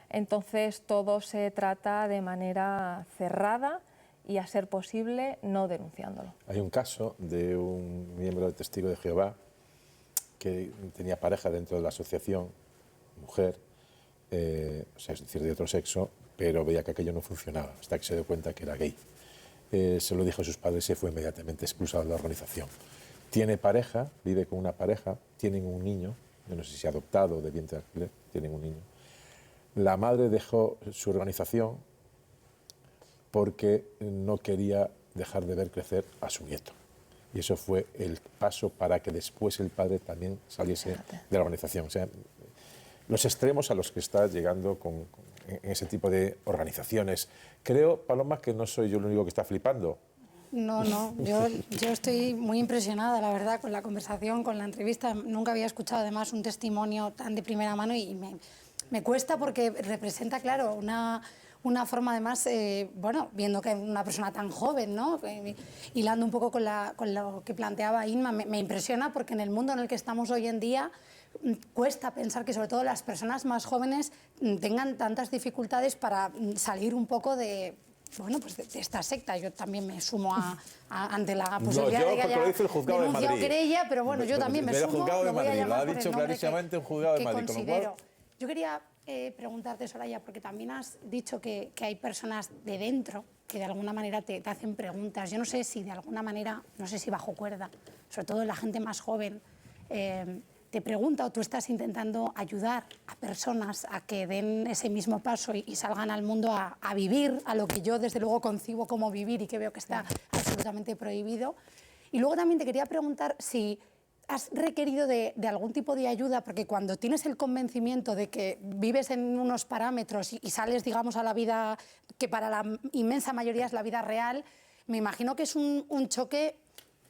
Entonces todo se trata de manera cerrada y, a ser posible, no denunciándolo. Hay un caso de un miembro de Testigo de Jehová que tenía pareja dentro de la asociación, mujer, o sea, es decir, de otro sexo, pero veía que aquello no funcionaba, hasta que se dio cuenta que era gay. Se lo dijo a sus padres y fue inmediatamente expulsado de la organización. Tiene pareja, vive con una pareja, tienen un niño, yo no sé si adoptado o de vientre de alquiler, tienen un niño. La madre dejó su organización porque no quería dejar de ver crecer a su nieto. Y eso fue el paso para que después el padre también saliese de la organización. O sea, los extremos a los que está llegando en ese tipo de organizaciones. Creo, Paloma, que no soy yo el único que está flipando. No, yo estoy muy impresionada, la verdad, con la conversación, con la entrevista. Nunca había escuchado, además, un testimonio tan de primera mano y me cuesta porque representa, claro, una forma, además, bueno, viendo que una persona tan joven, ¿no? Hilando un poco con lo que planteaba Inma, me impresiona porque en el mundo en el que estamos hoy en día cuesta pensar que sobre todo las personas más jóvenes tengan tantas dificultades para salir un poco de... Bueno, pues de esta secta. Yo también me sumo ante la posibilidad de que haya lo dice el juzgado de Madrid. querella, pero bueno, yo también me El sumo. juzgado de lo voy a Madrid, lo llamar ha por dicho el nombre clarísimamente el juzgado de Madrid, con lo cual... Yo quería preguntarte, Soraya, porque también has dicho que hay personas de dentro que de alguna manera te hacen preguntas. Yo no sé si de alguna manera, no sé si bajo cuerda, sobre todo la gente más joven, te pregunta o tú estás intentando ayudar a personas a que den ese mismo paso y salgan al mundo a vivir a lo que yo desde luego concibo como vivir y que veo que está absolutamente prohibido. Y luego también te quería preguntar si has requerido de algún tipo de ayuda, porque cuando tienes el convencimiento de que vives en unos parámetros y sales, digamos, a la vida que para la inmensa mayoría es la vida real, me imagino que es un choque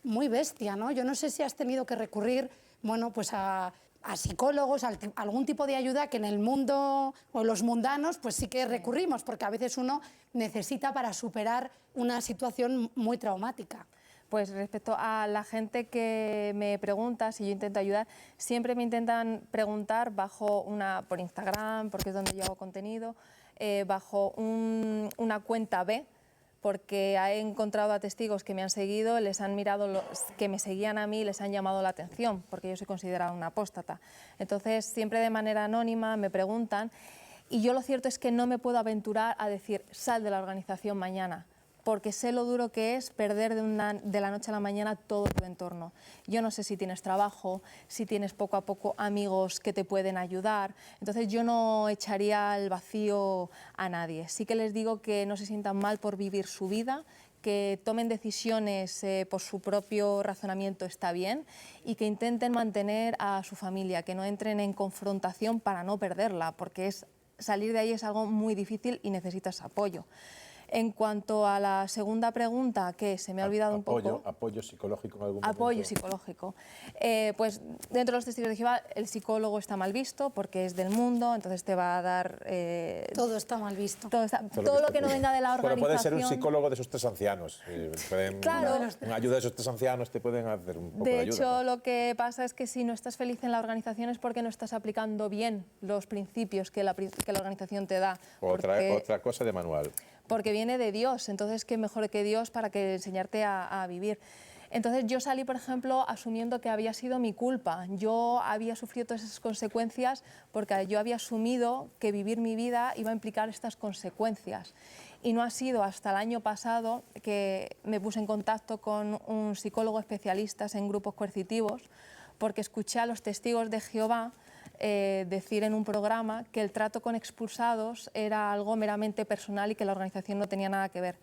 muy bestia, ¿no? Yo no sé si has tenido que recurrir, bueno, pues a psicólogos, a algún tipo de ayuda que en el mundo o los mundanos pues sí que recurrimos, porque a veces uno necesita para superar una situación muy traumática. Pues respecto a la gente que me pregunta si yo intento ayudar, siempre me intentan preguntar por Instagram, porque es donde yo hago contenido, bajo una cuenta B, porque he encontrado a testigos que me han seguido, les han mirado, que me seguían a mí, les han llamado la atención, porque yo soy considerada una apóstata. Entonces, siempre de manera anónima me preguntan, y yo lo cierto es que no me puedo aventurar a decir, sal de la organización mañana, porque sé lo duro que es perder de la noche a la mañana todo tu entorno. Yo no sé si tienes trabajo, si tienes poco a poco amigos que te pueden ayudar, entonces yo no echaría al vacío a nadie. Sí que les digo que no se sientan mal por vivir su vida, que tomen decisiones por su propio razonamiento, está bien, y que intenten mantener a su familia, que no entren en confrontación para no perderla, porque salir de ahí es algo muy difícil y necesitas apoyo. En cuanto a la segunda pregunta, que se me ha olvidado un poco... ¿Apoyo psicológico en algún momento? Apoyo psicológico. Pues dentro de los testigos de Jehová el psicólogo está mal visto porque es del mundo, entonces te va a dar... todo está mal visto. Todo lo que no venga de la organización... Bueno, puede ser un psicólogo de esos tres ancianos. Claro. Una ayuda de esos tres ancianos te pueden hacer un poco de ayuda. De hecho, lo que pasa es que si no estás feliz en la organización es porque no estás aplicando bien los principios que la organización te da. Otra cosa de manual. Porque viene de Dios, entonces qué mejor que Dios para que enseñarte a vivir. Entonces yo salí, por ejemplo, asumiendo que había sido mi culpa. Yo había sufrido todas esas consecuencias porque yo había asumido que vivir mi vida iba a implicar estas consecuencias. Y no ha sido hasta el año pasado que me puse en contacto con un psicólogo especialista en grupos coercitivos, porque escuché a los testigos de Jehová decir en un programa que el trato con expulsados era algo meramente personal y que la organización no tenía nada que ver.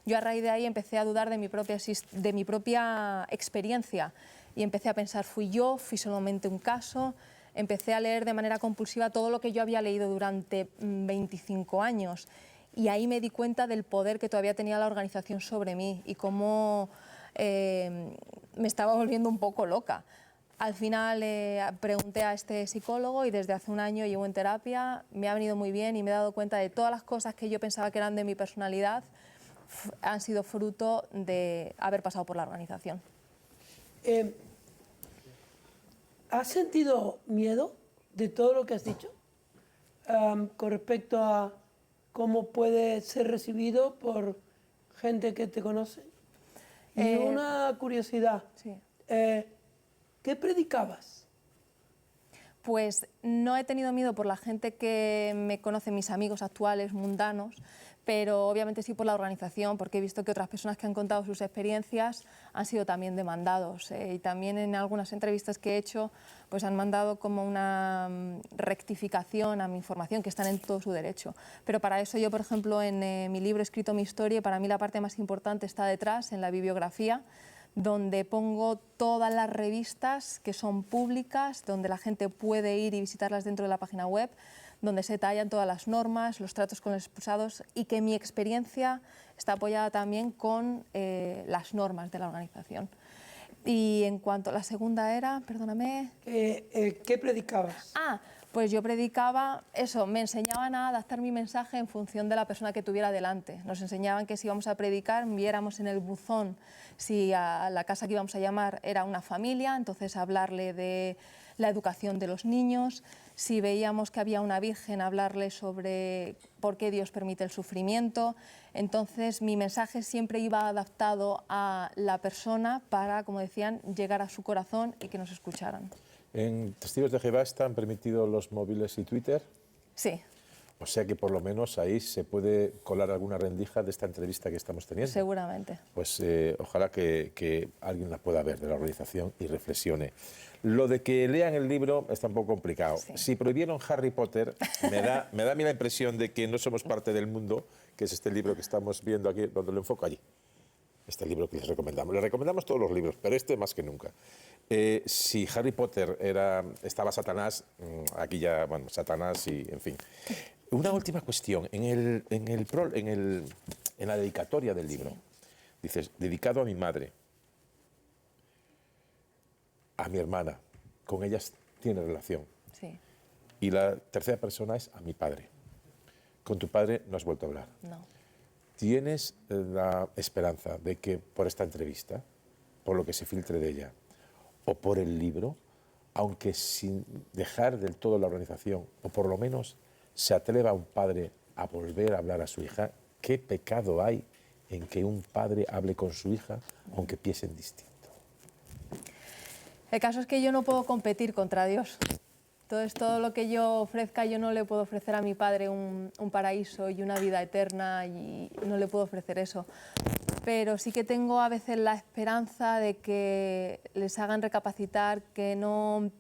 Yo a raíz de ahí empecé a dudar de mi propia experiencia y empecé a pensar, fui solamente un caso. Empecé a leer de manera compulsiva todo lo que yo había leído durante 25 años Y ahí me di cuenta del poder que todavía tenía la organización sobre mí y cómo me estaba volviendo un poco loca. Al final pregunté a este psicólogo y desde hace un año llevo en terapia, me ha venido muy bien y me he dado cuenta de todas las cosas que yo pensaba que eran de mi personalidad han sido fruto de haber pasado por la organización. ¿Has sentido miedo de todo lo que has dicho con respecto a cómo puede ser recibido por gente que te conoce? Y una curiosidad, Sí. ¿qué predicabas? Pues no he tenido miedo por la gente que me conoce, mis amigos actuales, mundanos, pero obviamente sí por la organización, porque he visto que otras personas que han contado sus experiencias han sido también demandados. Y también en algunas entrevistas que he hecho, pues han mandado como una rectificación a mi información, que están en todo su derecho. Pero para eso yo, por ejemplo, en mi libro he escrito mi historia y para mí la parte más importante está detrás, en la bibliografía, donde pongo todas las revistas que son públicas, donde la gente puede ir y visitarlas dentro de la página web, donde se detallan todas las normas, los tratos con los expulsados y que mi experiencia está apoyada también con las normas de la organización. Y en cuanto a la segunda era, perdóname... ¿Qué predicabas? Pues yo predicaba eso, me enseñaban a adaptar mi mensaje en función de la persona que tuviera delante. Nos enseñaban que si íbamos a predicar, viéramos en el buzón si a la casa que íbamos a llamar era una familia, entonces hablarle de la educación de los niños. Si veíamos que había una virgen, hablarle sobre por qué Dios permite el sufrimiento. Entonces mi mensaje siempre iba adaptado a la persona para, como decían, llegar a su corazón y que nos escucharan. ¿En Testigos de Jehová están permitidos los móviles y Twitter? Sí. O sea que por lo menos ahí se puede colar alguna rendija de esta entrevista que estamos teniendo. Seguramente. Pues ojalá que alguien la pueda ver de la organización y reflexione. Lo de que lean el libro está un poco complicado. Sí. Si prohibieron Harry Potter, me da a mí la impresión de que no somos parte del mundo, que es este libro que estamos viendo aquí, donde lo enfoco allí. Este libro que les recomendamos. Les recomendamos todos los libros, pero este más que nunca. Si Harry Potter estaba Satanás, aquí ya, bueno, Satanás y, en fin. Una última cuestión. En la dedicatoria del libro, dices, dedicado a mi madre, a mi hermana, con ellas tiene relación. Sí. Y la tercera persona es a mi padre. Con tu padre no has vuelto a hablar. No. ¿Tienes la esperanza de que por esta entrevista, por lo que se filtre de ella, o por el libro, aunque sin dejar del todo la organización, o por lo menos se atreva un padre a volver a hablar a su hija? ¿Qué pecado hay en que un padre hable con su hija, aunque piensen distinto? El caso es que yo no puedo competir contra Dios. Entonces, todo lo que yo ofrezca, yo no le puedo ofrecer a mi padre un paraíso y una vida eterna, y no le puedo ofrecer eso. Pero sí que tengo a veces la esperanza de que les hagan recapacitar, que no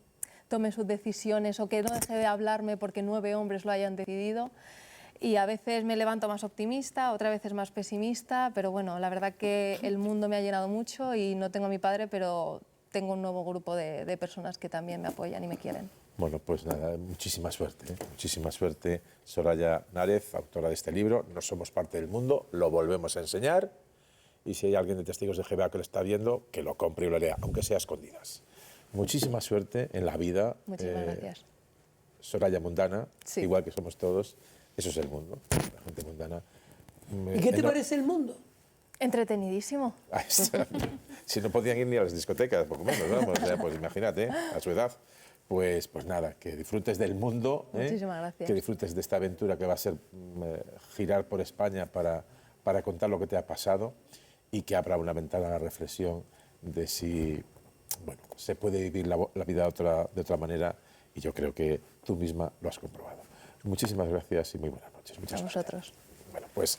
tomen sus decisiones o que no deje de hablarme porque 9 hombres lo hayan decidido. Y a veces me levanto más optimista, otras veces más pesimista, pero bueno, la verdad que el mundo me ha llenado mucho y no tengo a mi padre, pero tengo un nuevo grupo de personas que también me apoyan y me quieren. Bueno, pues nada, muchísima suerte, muchísima suerte. Soraya Nárez, autora de este libro, No somos parte del mundo, lo volvemos a enseñar. Y si hay alguien de Testigos de Jehová que lo está viendo, que lo compre y lo lea, aunque sea a escondidas. Muchísima suerte en la vida. Muchísimas gracias. Soraya mundana, Sí. igual que somos todos, eso es el mundo, la gente mundana. ¿Y qué te parece el mundo? Entretenidísimo. Ahí está. Si no podían ir ni a las discotecas, poco menos, vamos, o sea, pues imagínate, a su edad. Pues nada, que disfrutes del mundo, Muchísimas gracias. que disfrutes de esta aventura que va a ser girar por España para contar lo que te ha pasado y que abra una ventana a la reflexión de si bueno, se puede vivir la vida de otra manera, y yo creo que tú misma lo has comprobado. Muchísimas gracias y muy buenas noches. Muchas A gracias. vosotros. Bueno, pues